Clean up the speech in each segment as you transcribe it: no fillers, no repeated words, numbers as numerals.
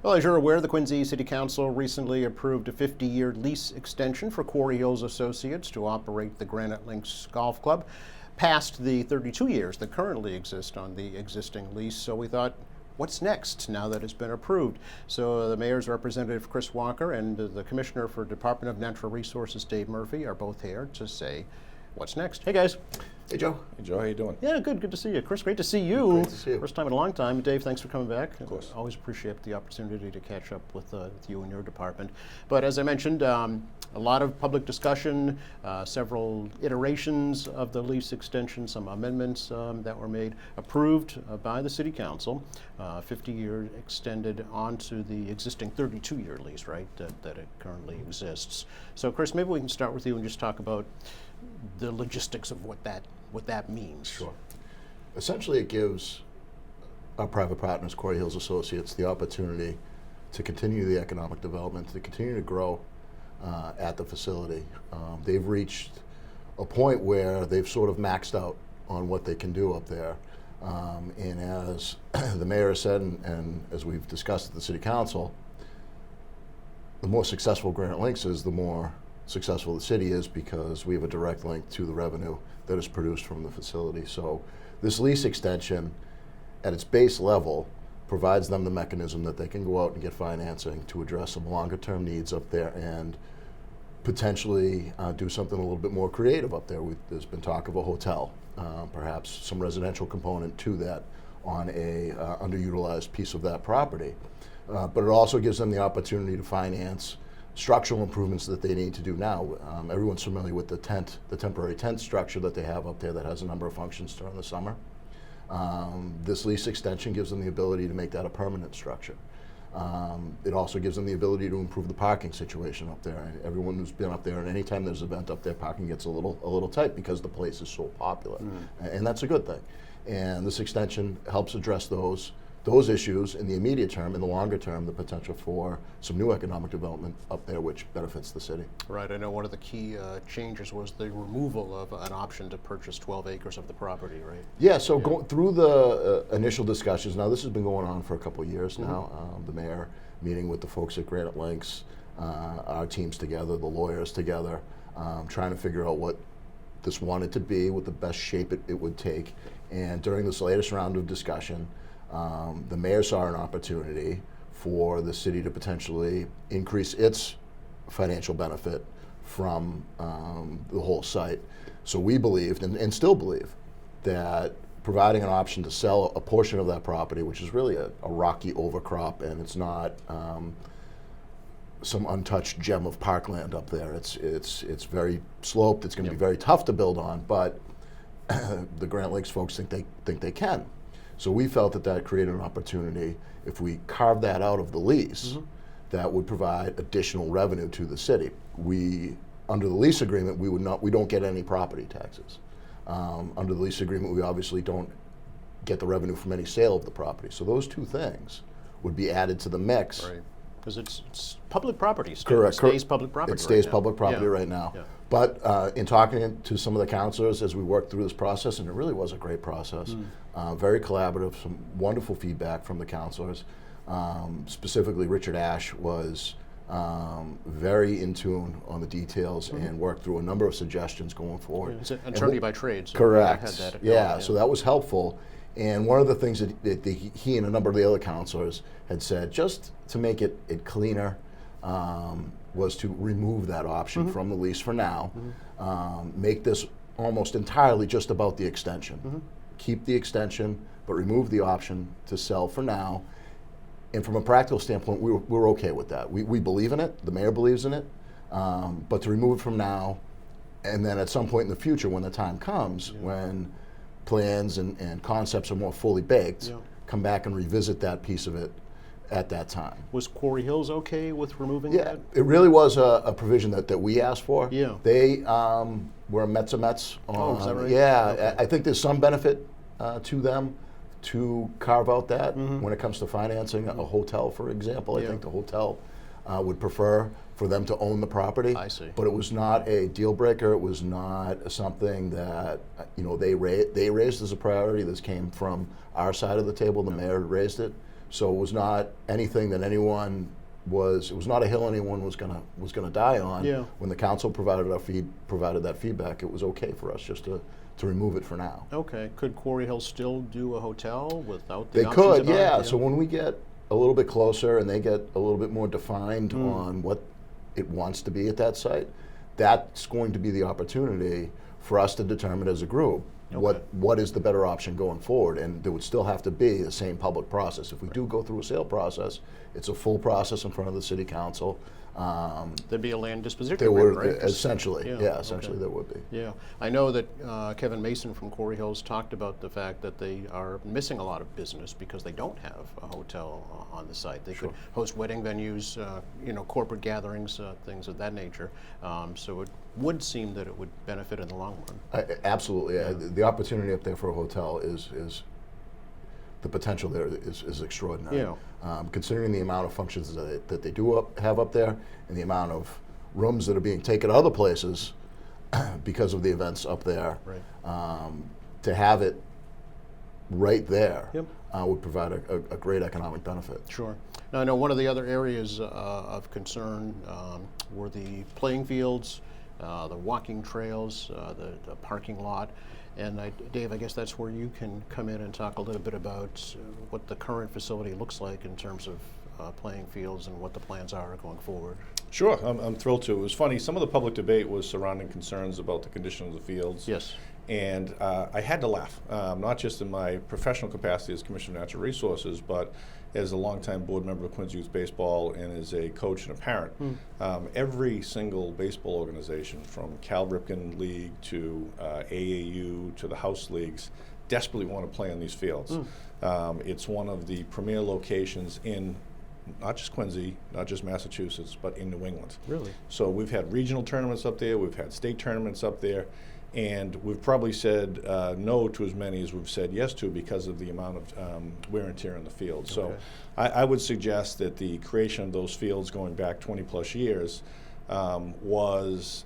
Well, as you're aware, the Quincy City Council recently approved a 50-year lease extension for Quarry Hills Associates to operate the Granite Links Golf Club past the 32 years that currently exist on the existing lease. So we thought, what's next now that it's been approved? So the mayor's representative, Chris Walker, and the commissioner for Department of Natural Resources, Dave Murphy, are both here to say, what's next? Hey, guys. Hey, Joe. Hey, Joe, how you doing? Yeah, good to see you. Chris, great to see you. Great to see you. First time in a long time. Dave, thanks for coming back. Of course. Always appreciate the opportunity to catch up with you and your department. But as I mentioned, a lot of public discussion, several iterations of the lease extension, some amendments that were made, approved by the City Council, 50-year extended onto the existing 32-year lease, right, that it currently exists. So, Chris, maybe we can start with you and just talk about the logistics of what that means. Sure. Essentially, it gives our private partners, Quarry Hills Associates, the opportunity to continue the economic development, to continue to grow at the facility. They've reached a point where they've sort of maxed out on what they can do up there. And as the mayor said, and as we've discussed at the City Council, the more successful Granite Links is, the more successful the city is, because we have a direct link to the revenue that is produced from the facility. So this lease extension at its base level provides them the mechanism that they can go out and get financing to address some longer term needs up there and potentially do something a little bit more creative up there. There's been talk of a hotel, perhaps some residential component to that on a underutilized piece of that property. But it also gives them the opportunity to finance structural improvements that they need to do now. Everyone's familiar with the temporary tent structure that they have up there that has a number of functions during the summer. This lease extension gives them the ability to make that a permanent structure. It also gives them the ability to improve the parking situation up there. And everyone who's been up there, and anytime there's an event up there, parking gets a little tight because the place is so popular. And that's a good thing. And this extension helps address those issues in the immediate term. In the longer term, the potential for some new economic development up there, which benefits the city. Right. I know one of the key changes was the removal of an option to purchase 12 acres of the property, right? Yeah, so going through the initial discussions, now this has been going on for a couple of years now. The mayor meeting with the folks at Granite Links, our teams together, the lawyers together, trying to figure out what this wanted to be, what the best shape it would take. And during this latest round of discussion, the mayor saw an opportunity for the city to potentially increase its financial benefit from the whole site. So we believed, and still believe, that providing an option to sell a portion of that property, which is really a rocky overcrop, and it's not some untouched gem of parkland up there. It's very sloped. It's going to be very tough to build on, but the Granite Lakes folks think they can. So we felt that created an opportunity. If we carve that out of the lease, that would provide additional revenue to the city. Under the lease agreement, we don't get any property taxes. Under the lease agreement, we obviously don't get the revenue from any sale of the property. So those two things would be added to the mix. Right. Because it's public property still. Correct. It stays public property. It stays right public now. property Yeah. right now. Yeah. But in talking to some of the councilors as we worked through this process, and it really was a great process, very collaborative, some wonderful feedback from the councilors. Specifically, Richard Ash was very in tune on the details and worked through a number of suggestions going forward. He's an attorney by trade. So Correct. I had that Yeah, so that was helpful. And one of the things that he and a number of the other councilors had said, just to make it cleaner, was to remove that option from the lease for now, make this almost entirely just about the extension. Keep the extension, but remove the option to sell for now. And from a practical standpoint, we're okay with that. We believe in it, the mayor believes in it, but to remove it from now, and then at some point in the future, when the time comes, when plans and concepts are more fully baked, come back and revisit that piece of it at that time. Was Quarry Hills okay with removing Yeah, that? it really was a provision that we asked for. Yeah. They were Mets. Oh, is that right? Yeah, Okay. I think there's some benefit to them to carve out that when it comes to financing a hotel, for example. I think the hotel would prefer for them to own the property. I see. But it was not a deal breaker. It was not something that they raised as a priority. This came from our side of the table. The mayor raised it. So it was not anything that anyone was. It was not a hill anyone was gonna die on. Yeah. When the council provided that feedback, it was okay for us just to remove it for now. Okay. Could Quarry Hill still do a hotel without the They options could, of art? yeah. So when we get a little bit closer and they get a little bit more defined on what it wants to be at that site, that's going to be the opportunity for us to determine as a group what is the better option going forward. And there would still have to be the same public process. If we do go through a sale process, it's a full process in front of the city council. There'd be a land disposition There agreement, would, right? 'Cause- essentially, essentially okay. there would be. Yeah, I know that Kevin Mason from Quarry Hills talked about the fact that they are missing a lot of business because they don't have a hotel on the site. They could host wedding venues, corporate gatherings, things of that nature. So it would seem that it would benefit in the long run. Absolutely, the opportunity up there for a hotel is the potential there is extraordinary. Yeah. Considering the amount of functions that they do have up there and the amount of rooms that are being taken other places because of the events up there, Right. To have it right there Yep. would provide a great economic benefit. Sure. Now, I know one of the other areas of concern were the playing fields, the walking trails, the parking lot. And Dave, I guess that's where you can come in and talk a little bit about what the current facility looks like in terms of playing fields and what the plans are going forward. Sure, I'm thrilled to. It was funny, some of the public debate was surrounding concerns about the condition of the fields. Yes. And I had to laugh, not just in my professional capacity as Commissioner of Natural Resources, but as a longtime board member of Quincy Youth Baseball and as a coach and a parent. Every single baseball organization, from Cal Ripken League to AAU to the house leagues, desperately want to play on these fields. It's one of the premier locations in not just Quincy, not just Massachusetts, but in New England. Really? So we've had regional tournaments up there, we've had state tournaments up there, and we've probably said no to as many as we've said yes to because of the amount of wear and tear in the field. So Okay. I would suggest that the creation of those fields going back 20 plus years was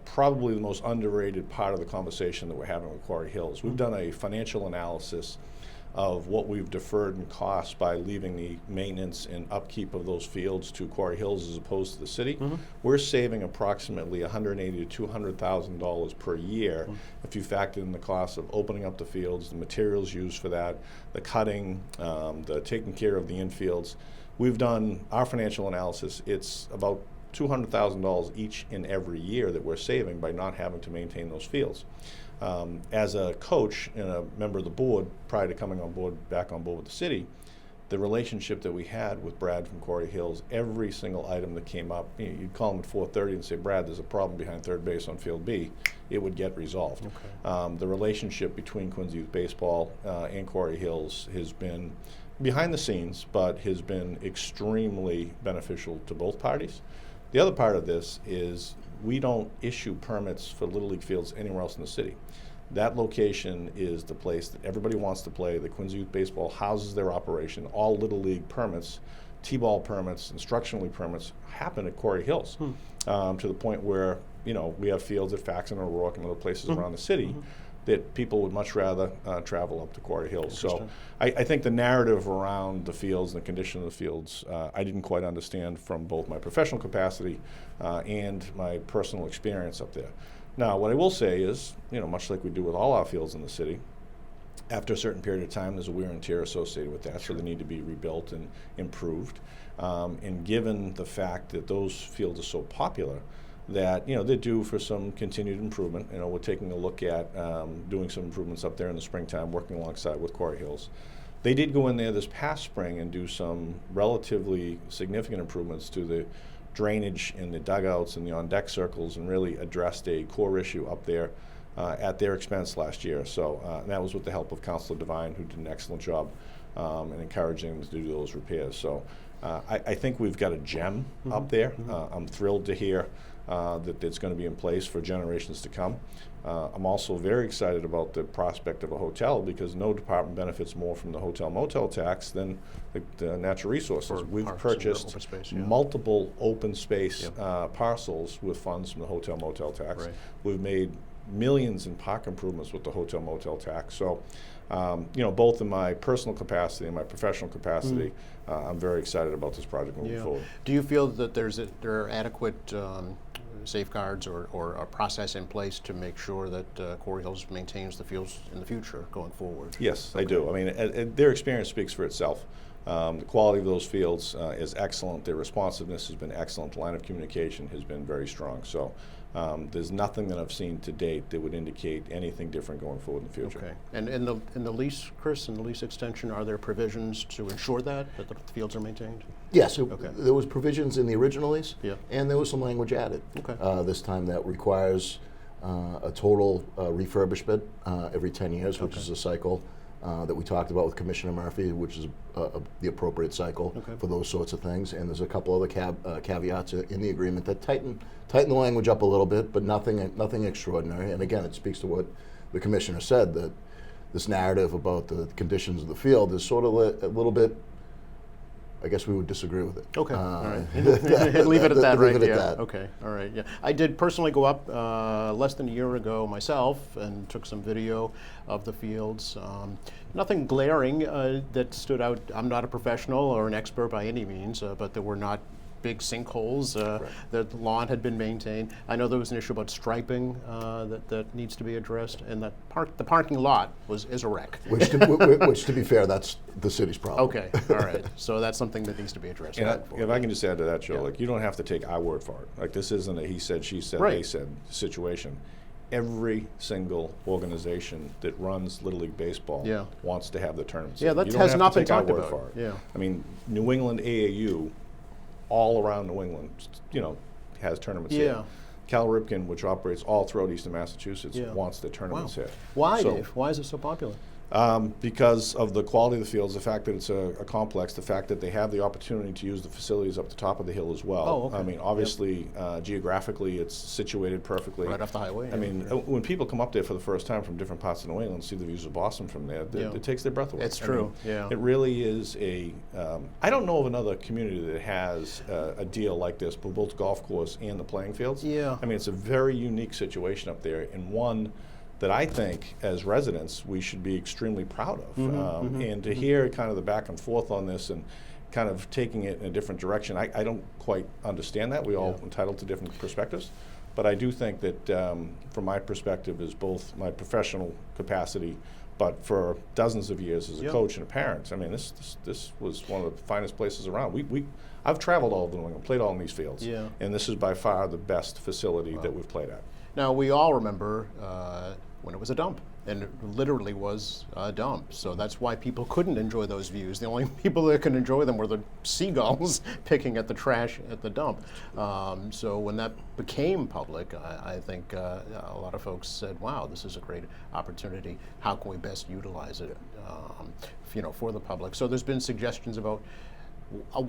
probably the most underrated part of the conversation that we're having with Quarry Hills. We've done a financial analysis of what we've deferred in costs by leaving the maintenance and upkeep of those fields to Quarry Hills as opposed to the city. We're saving approximately $180,000 to $200,000 per year if you factor in the cost of opening up the fields, the materials used for that, the cutting, the taking care of the infields. We've done our financial analysis. It's about $200,000 each and every year that we're saving by not having to maintain those fields. As a coach and a member of the board prior to coming back on board with the city, the relationship that we had with Brad from Quarry Hills, every single item that came up, you'd call him at 4:30 and say, Brad, there's a problem behind third base on field B. It would get resolved. Okay. The relationship between Quincy Youth Baseball and Quarry Hills has been behind the scenes, but has been extremely beneficial to both parties. The other part of this is we don't issue permits for Little League fields anywhere else in the city. That location is the place that everybody wants to play. The Quincy Youth Baseball houses their operation. All Little League permits, T-ball permits, instructional league permits happen at Quarry Hills, to the point where we have fields at Faxon or O'Rourke and other places around the city that people would much rather travel up to Quarry Hills. So I think the narrative around the fields and the condition of the fields, I didn't quite understand from both my professional capacity and my personal experience up there. Now, what I will say is, much like we do with all our fields in the city, after a certain period of time, there's a wear and tear associated with that, so they need to be rebuilt and improved. And given the fact that those fields are so popular, that they're due for some continued improvement. We're taking a look at doing some improvements up there in the springtime, working alongside with Quarry Hills. They did go in there this past spring and do some relatively significant improvements to the drainage in the dugouts and the on-deck circles, and really addressed a core issue up there at their expense last year. So and that was with the help of Councilor Devine, who did an excellent job in encouraging them to do those repairs. So I think we've got a gem up there. I'm thrilled to hear that it's going to be in place for generations to come. I'm also very excited about the prospect of a hotel, because no department benefits more from the hotel motel tax than the natural resources. For We've parks and purchased open space, yeah. multiple open space parcels with funds from the hotel motel tax. Right. We've made millions in park improvements with the hotel motel tax. So, both in my personal capacity and my professional capacity, I'm very excited about this project moving forward. Do you feel that there are adequate safeguards or a process in place to make sure that Quarry Hills maintains the fields in the future going forward? Yes, I do. I mean, and their experience speaks for itself. The quality of those fields is excellent. Their responsiveness has been excellent. The line of communication has been very strong. So there's nothing that I've seen to date that would indicate anything different going forward in the future. Okay. And in the lease, Chris, in the lease extension, are there provisions to ensure that the fields are maintained? Yes, Okay. there was provisions in the original lease, Yeah. and there was some language added this time that requires a total refurbishment every 10 years, which is a cycle that we talked about with Commissioner Murphy, which is the appropriate cycle for those sorts of things. And there's a couple other caveats in the agreement that tighten the language up a little bit, but nothing extraordinary. And again, it speaks to what the Commissioner said, that this narrative about the conditions of the field is sort of a little bit, I guess we would disagree with it. Okay, all right. Leave it at that, right? Leave it Yeah. at that. Okay, all right. Yeah, I did personally go up less than a year ago myself and took some video of the fields. Nothing glaring that stood out. I'm not a professional or an expert by any means, but there were not big sinkholes. The lawn had been maintained. I know there was an issue about striping that needs to be addressed, and the parking lot is a wreck. Which, to be fair, that's the city's problem. Okay, all right. So that's something that needs to be addressed. And going forward. if I can just add to that, Joe, like, you don't have to take our word for it. Like, this isn't a he said, she said, Right. they said situation. Every single organization that runs Little League Baseball wants to have the tournaments. Yeah, that You don't has have not to been take our talked word about. for it. Yeah. I mean, New England AAU, all around New England, has tournaments Yeah. here. Cal Ripken, which operates all throughout Eastern Massachusetts, Yeah. wants the tournaments here. Why, So, Dave? Why is it so popular? Because of the quality of the fields, the fact that it's a complex, the fact that they have the opportunity to use the facilities up the top of the hill as well. Oh, okay. I mean, obviously, geographically, it's situated perfectly. Right off the highway. I mean, when people come up there for the first time from different parts of New England, see the views of Boston from there, it takes their breath away. It's I true, mean, yeah. It really is I don't know of another community that has a deal like this for both the golf course and the playing fields. Yeah. I mean, it's a very unique situation up there, and one that I think, as residents, we should be extremely proud of. And to hear kind of the back and forth on this and kind of taking it in a different direction, I don't quite understand that. We're all entitled to different perspectives. But I do think that, from my perspective, is both my professional capacity, but for dozens of years as a coach and a parent, I mean, this was one of the finest places around. I've traveled all over New England, played all in these fields, and this is by far the best facility that we've played at. Now, we all remember when it was a dump, and it literally was a dump. So that's why people couldn't enjoy those views. The only people that could enjoy them were the seagulls picking at the trash at the dump. So when that became public, I think a lot of folks said, wow, this is a great opportunity. How can we best utilize it for the public? So there's been suggestions about a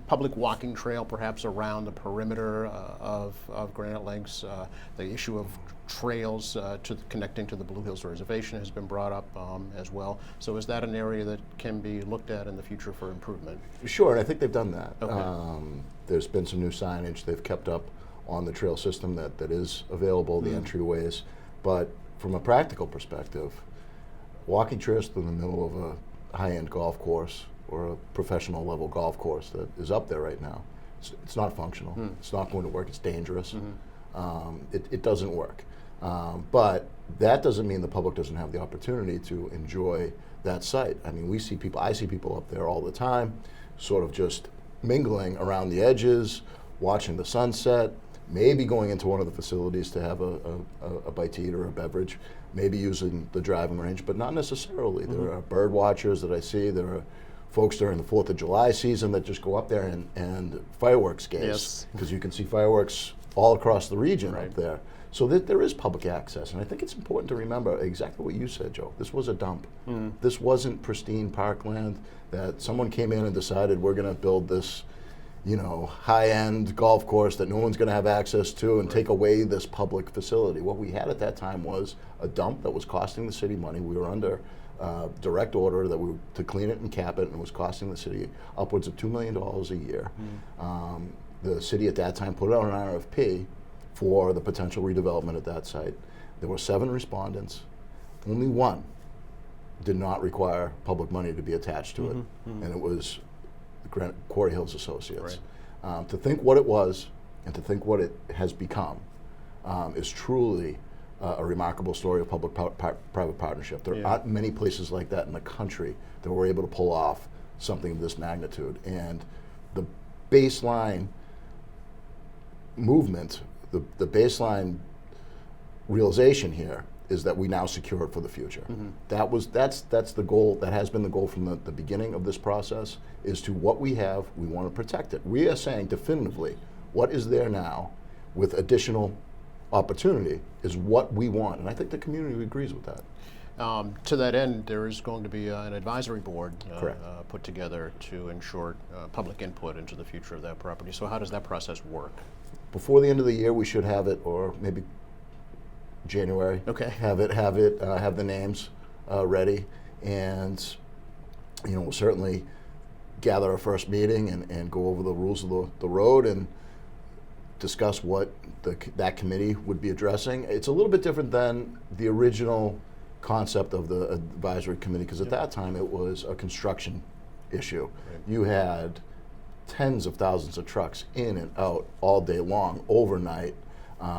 public walking trail perhaps around the perimeter of Granite Lakes. The issue of trails connecting to the Blue Hills Reservation has been brought up as well. So is that an area that can be looked at in the future for improvement? Sure, and I think they've done that. Okay. There's been some new signage they've kept up on the trail system that is available, the entryways. But from a practical perspective, walking trails through the middle of a high-end golf course or a professional level golf course that is up there right now, it's not functional. It's not going to work. It's dangerous. It doesn't work. But that doesn't mean the public doesn't have the opportunity to enjoy that site. I mean, I see people up there all the time, sort of just mingling around the edges, watching the sunset, maybe going into one of the facilities to have a bite to eat or a beverage, maybe using the driving range, but not necessarily. There are bird watchers that I see. There are folks during the 4th of July season that just go up there and fireworks gaze, because you can see fireworks all across the region up there. So there is public access, and I think it's important to remember exactly what you said, Joe. This was a dump. This wasn't pristine parkland that someone came in and decided we're going to build this, high-end golf course that no one's going to have access to and take away this public facility. What we had at that time was a dump that was costing the city money. We were under direct order to clean it and cap it, and it was costing the city upwards of $2 million a year. The city at that time put out an RFP for the potential redevelopment at that site. There were 7 respondents. Only one did not require public money to be attached to it, and it was the Quarry Hills Associates. Right. To think what it was and to think what it has become is truly a remarkable story of public-private partnership. There aren't many places like that in the country that were able to pull off something of this magnitude. And the baseline movement, the baseline realization here is that we now secure it for the future. That's the goal. That has been the goal from the beginning of this process. Is to what we have, we want to protect it. We are saying definitively, what is there now, with additional opportunity, is what we want, and I think the community agrees with that. To that end, there is going to be an advisory board Correct. put together to ensure public input into the future of that property. So how does that process work? Before the end of the year, we should have it, or maybe January. Okay. Have the names ready, and we'll certainly gather our first meeting and go over the rules of the road and discuss what that committee would be addressing. It's a little bit different than the original concept of the advisory committee, because at that time it was a construction issue. Right. You had tens of thousands of trucks in and out all day long, overnight.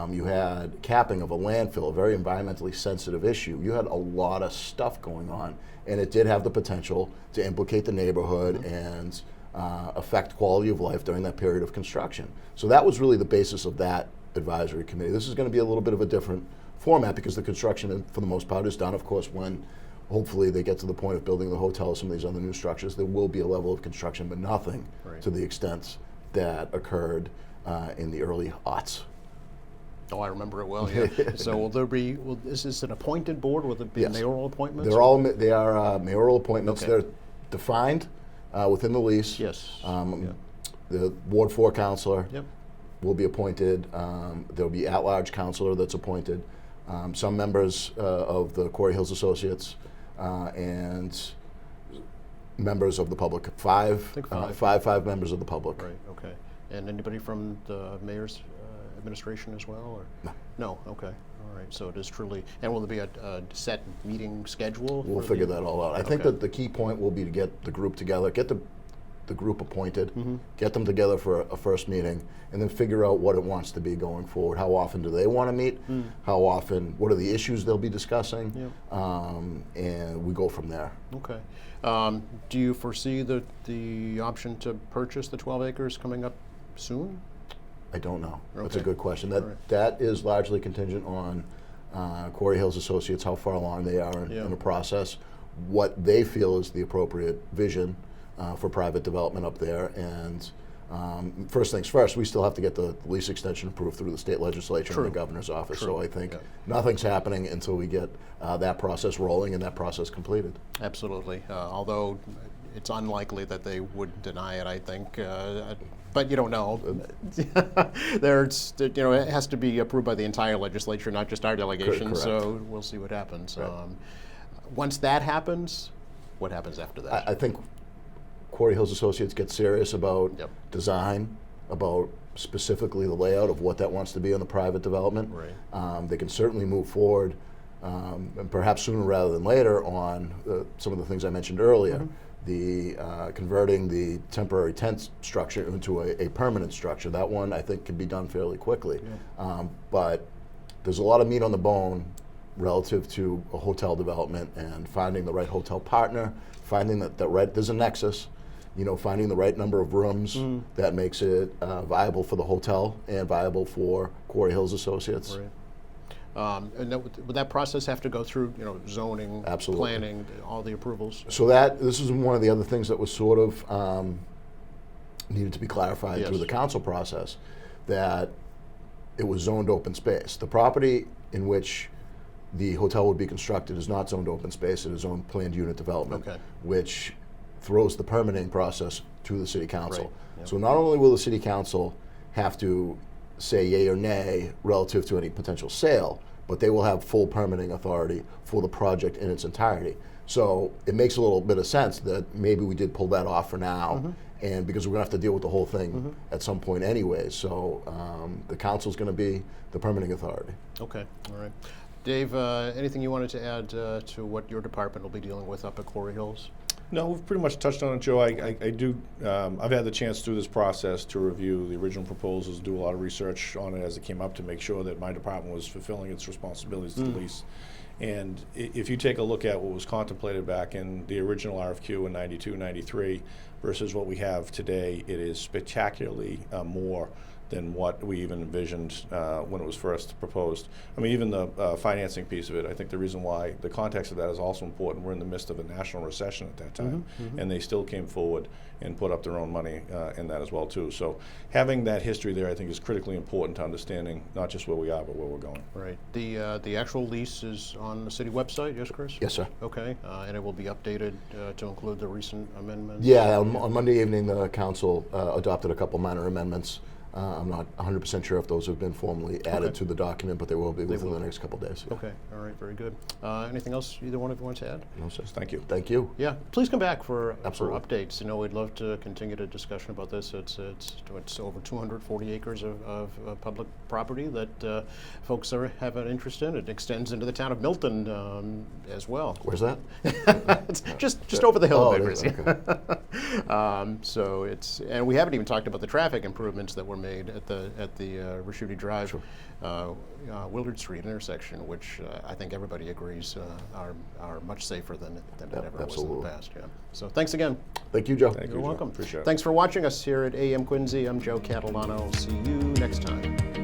You had capping of a landfill, a very environmentally sensitive issue. You had a lot of stuff going on, and it did have the potential to implicate the neighborhood and affect quality of life during that period of construction. So that was really the basis of that advisory committee. This is going to be a little bit of a different format, because the construction, for the most part, is done. Of course, when hopefully they get to the point of building the hotel, some of these other new structures, there will be a level of construction, but nothing Right. to the extent that occurred in the early aughts. Oh, I remember it well. Yeah. So will there be? Is this an appointed board? Will it be Yes. mayoral appointments? They are mayoral appointments. Okay. They're defined within the lease. Yes. The Ward 4 councilor Yep. will be appointed. There'll be at-large councilor that's appointed. Some members of the Quarry Hills Associates and members of the public. think five. Five members of the public. Right. Okay. And anybody from the mayor's administration as well, or No. No. Okay. All right. So it is truly. And will there be a set meeting schedule? We'll for figure the- that all out. I think Okay. that the key point will be to get the group together, get the group appointed, Mm-hmm. get them together for a first meeting, and then figure out what it wants to be going forward. How often do they want to meet? How often? What are the issues they'll be discussing? And we go from there. Okay. Do you foresee the option to purchase the 12 acres coming up soon? I don't know. That's a Okay. good question. All right. That is largely contingent on Quarry Hills Associates, how far along they are in the process, what they feel is the appropriate vision for private development up there. And first things first, we still have to get the lease extension approved through the state legislature True. and the governor's office. True. So I think Yeah. nothing's happening until we get that process rolling and that process completed. Absolutely. Although it's unlikely that they would deny it, I think. But you don't know. It has to be approved by the entire legislature, not just our delegation. Correct. So we'll see what happens. Right. Once that happens, what happens after that? I think Quarry Hills Associates get serious about Yep. design, about specifically the layout of what that wants to be on the private development. Right. They can certainly move forward, and perhaps sooner rather than later, on some of the things I mentioned earlier. The converting the temporary tent structure into a permanent structure. That one, I think, can be done fairly quickly. But there's a lot of meat on the bone relative to a hotel development and finding the right hotel partner, finding that there's a nexus, finding the right number of rooms that makes it viable for the hotel and viable for Quarry Hills Associates. Right. And would that process have to go through, zoning, Absolutely. planning, all the approvals? So this is one of the other things that was sort of needed to be clarified through Yes. the council process, that it was zoned open space. The property in which the hotel would be constructed is not zoned open space. It is zoned planned unit development, Okay. which throws the permitting process to the city council. Right. Yep. So not only will the city council have to say yay or nay relative to any potential sale, but they will have full permitting authority for the project in its entirety. So it makes a little bit of sense that maybe we did pull that off for now, and because we're gonna have to deal with the whole thing at some point anyway. So the council's gonna be the permitting authority. Okay, all right. Dave, anything you wanted to add to what your department will be dealing with up at Quarry Hills? No, we've pretty much touched on it, Joe. I do. I've had the chance through this process to review the original proposals, do a lot of research on it as it came up to make sure that my department was fulfilling its responsibilities to the lease. And if you take a look at what was contemplated back in the original RFQ in '92, '93 versus what we have today, it is spectacularly more than what we even envisioned when it was first proposed. I mean, even the financing piece of it, I think the reason why, the context of that is also important. We're in the midst of a national recession at that time, and they still came forward and put up their own money in that as well, too. So having that history there, I think, is critically important to understanding not just where we are, but where we're going. Right. The actual lease is on the city website, yes, Chris? Yes, sir. Okay, and it will be updated to include the recent amendments? Yeah, on Monday evening, the council adopted a couple minor amendments. I'm not 100% sure if those have been formally added to the document, but they will be within the next couple days. Yeah. Okay, all right, very good. Anything else either one of you wants to add? No, sir. Thank you. Thank you. Yeah, please come back for Absolutely. updates. You know, we'd love to continue the discussion about this. It's over 240 acres of public property that folks have an interest in. It extends into the town of Milton as well. Where's that? It's just over the hill Oh, a bit, it is, Chris. So it's, and we haven't even talked about the traffic improvements that were made at the Raschuti Drive, Willard Street intersection, which I think everybody agrees are much safer than it ever was in absolutely. the past. Yeah. So thanks again. Thank you, Joe. Thank you, You're Joe. welcome. Appreciate it. Thanks for watching us here at AM Quincy. I'm Joe Catalano. See you next time.